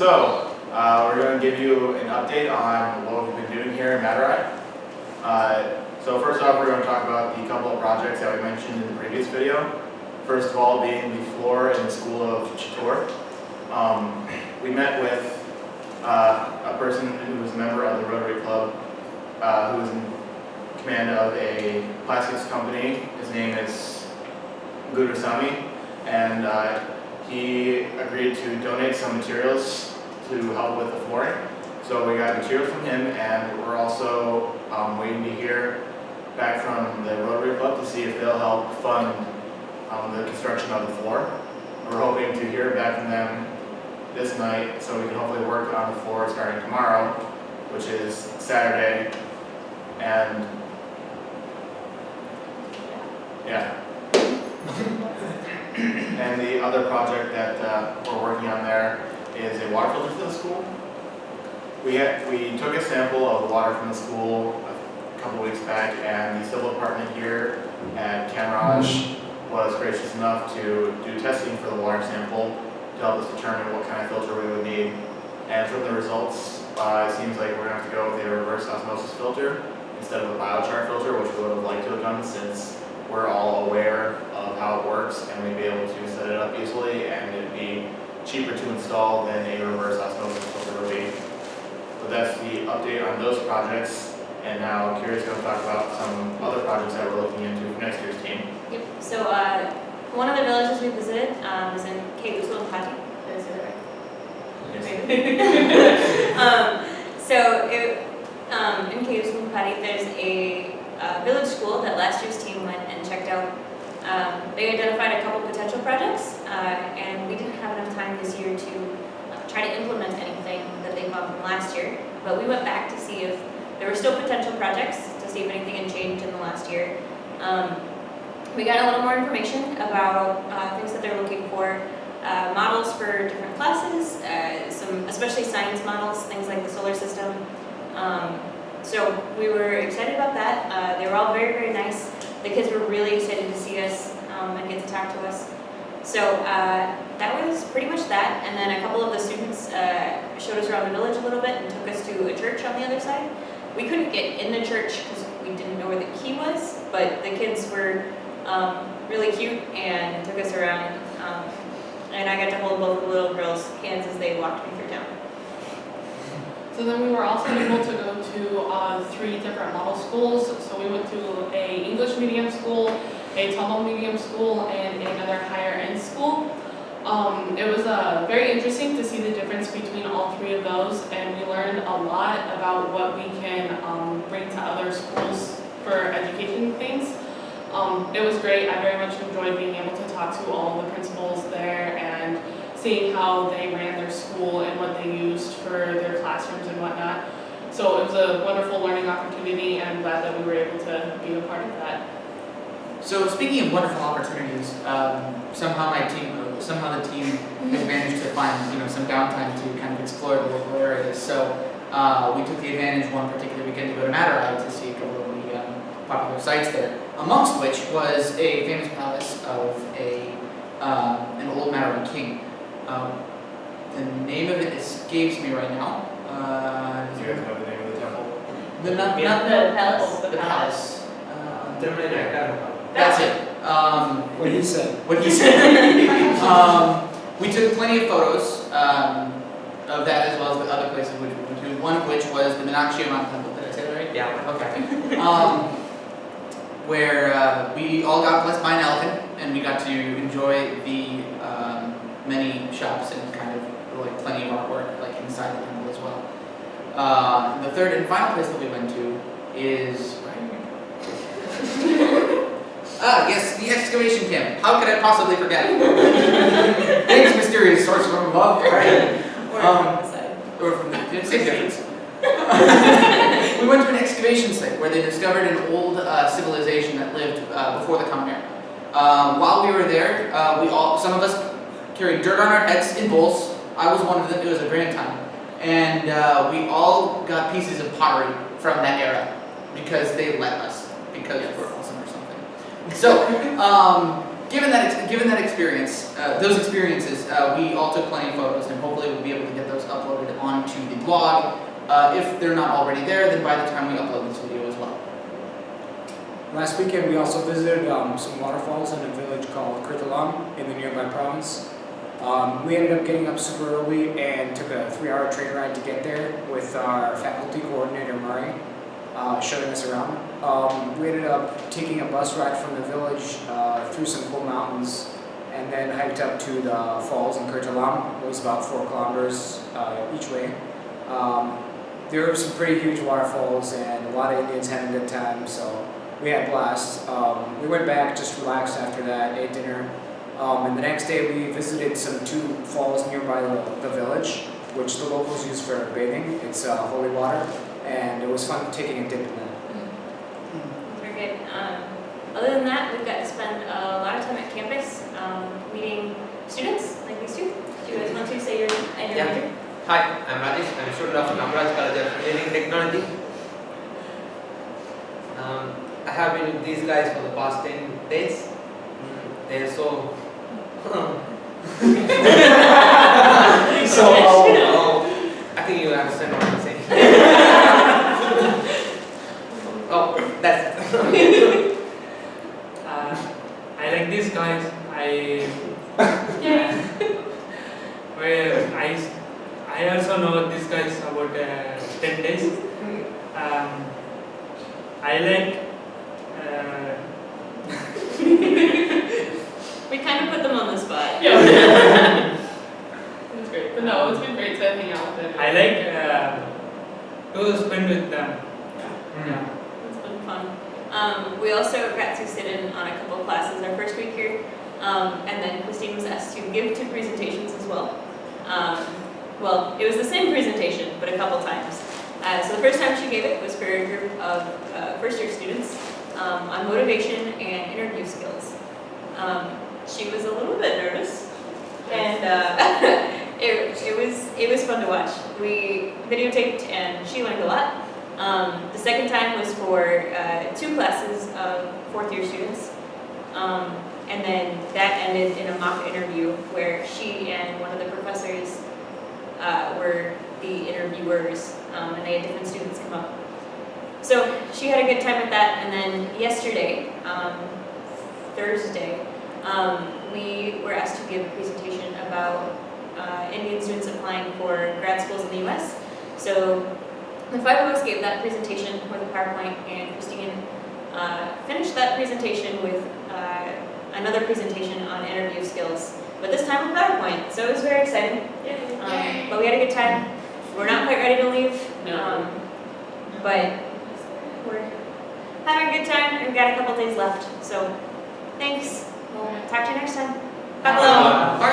We're going to give you an update on what we've been doing here in Madurai. So first off, we're going to talk about the couple of projects that we mentioned in the previous video. First of all being the floor in the School of Chittor. We met with a person who was a member of the Rotary Club, who was in command of a plastics company. His name is Gurusamy, and he agreed to donate some materials to help with the flooring. So we got materials from him, and we're also waiting to hear back from the Rotary Club to see if they'll help fund the construction of the floor. We're hoping to hear back from them this night so we can hopefully work on the floor starting tomorrow, which is Saturday. And yeah. And the other project that we're working on there is a water filter for the school. We took a sample of the water from the school a couple weeks back, and the civil department here at Canraj was gracious enough to do testing for the water sample to help us determine what kind of filter we would need. And from the results, it seems like we're going to have to go with a reverse osmosis filter instead of a biochar filter, which we would have liked to have done since we're all aware of how it works and we'd be able to set it up easily, and it'd be cheaper to install than a reverse osmosis filter would be. So that's the update on those projects. And now Kira's going to talk about some other projects that we're looking into for next year's team. Yep. So one of the villages we visited is in Cape Pati. Did I say that right? In Cape Pati, there's a village school that last year's team went and checked out. They identified a couple potential projects, and we didn't have enough time this year to try to implement anything that they found from last year. But we went back to see if there were still potential projects, to see if anything had changed in the last year. We got a little more information about things that they're looking for, models for different classes, some especially science models, things like the solar system. So we were excited about that. They were all very, very nice. The kids were really excited to see us and get to talk to us. So that was pretty much that. And then a couple of the students showed us around the village a little bit and took us to a church on the other side. We couldn't get in the church because we didn't know where the key was, but the kids were really cute and took us around. And I got to hold both the little girls' hands as they walked me through town. So then we were also able to go to 3 different model schools. So we went to a English medium school, a Tamil medium school, and another higher end school. It was very interesting to see the difference between all 3 of those, and we learned a lot about what we can bring to other schools for education things. It was great. I very much enjoyed being able to talk to all the principals there and seeing how they ran their school and what they used for their classrooms and whatnot. So it was a wonderful learning opportunity, and I'm glad that we were able to be a part of that. So speaking of wonderful opportunities, somehow the team has managed to find some downtime to kind of explore the local areas. So we took the advantage one particular weekend to go to Madurai to see a couple of the popular sites there, amongst which was a famous palace of an old Madurai king. The name of it escapes me right now. Do you guys know the name of the temple? The palace. The palace. That's it. What he said. What he said. We took plenty of photos of that, as well as the other places which we went to. One of which was the Meenakshi Amman Temple. Did I say that right? Yeah. Okay. Where we all got blessed by an elephant, and we got to enjoy the many shops and kind of plenty of artwork inside the temple as well. The third and final place that we went to is yes, the excavation camp. How could I possibly forget? Thanks, mysterious source from above, right? Or from the side. Or from the same difference. We went to an excavation site where they discovered an old civilization that lived before the Common Era. While we were there, some of us carried dirt on our heads in bowls. I was one of them. It was a grand time. And we all got pieces of pottery from that era because they let us, because we're awesome or something. So, given that experience, those experiences, we all took plenty of photos, and hopefully we'll be able to get those uploaded onto the blog. If they're not already there, then by the time we upload this video as well. Last weekend, we also visited some waterfalls in a village called Kurtalam in the nearby province. We ended up getting up super early and took a 3-hour train ride to get there with our faculty coordinator, Murray, showing us around. We ended up taking a bus ride from the village through some cool mountains and then hiked up to the falls in Kurtalam. It was about 4 kilometers each way. There were some pretty huge waterfalls and a lot of Indians having a good time, so we had a blast. We went back, just relaxed after that, ate dinner. And the next day we visited 2 falls nearby the village, which the locals use for bathing. It's holy water, and it was fun taking a dip in that. Very good. Other than that, we've got to spend a lot of time at campus meeting students like these two. Do you guys want to say your name and your major? Hi, I'm Rajesh. I'm a student of Madurai College of Engineering Technology. I have been with these guys for the past 10 days. They are so... I think you understand what I'm saying. Oh, that's it. I like these guys. I also know these guys about 10 days. I like. We kind of put them on the spot. Yeah. It's great. But no, it's been great to hang out with them. I like to spend with them. Yeah. It's been fun. We also got to sit in on a couple of classes our first week here, and then Christine was asked to give 2 presentations as well. Well, it was the same presentation, but a couple times. So the first time she gave it was for a group of first-year students on motivation and interview skills. She was a little bit nervous, and it was fun to watch. We videotaped, and she learned a lot. The second time was for 2 classes of 4th-year students, and then that ended in a mock interview where she and one of the professors were the interviewers, and they had different students come up. So she had a good time with that, and then yesterday, Thursday, we were asked to give a presentation about Indian students applying for grad schools in the US. So the 5 of us gave that presentation with a PowerPoint, and Christine finished that presentation with another presentation on interview skills, but this time with PowerPoint, so it was very exciting. But we had a good time. We're not quite ready to leave, but we're having a good time. We've got a couple days left, so thanks. We'll talk to you next time. Bye. All right.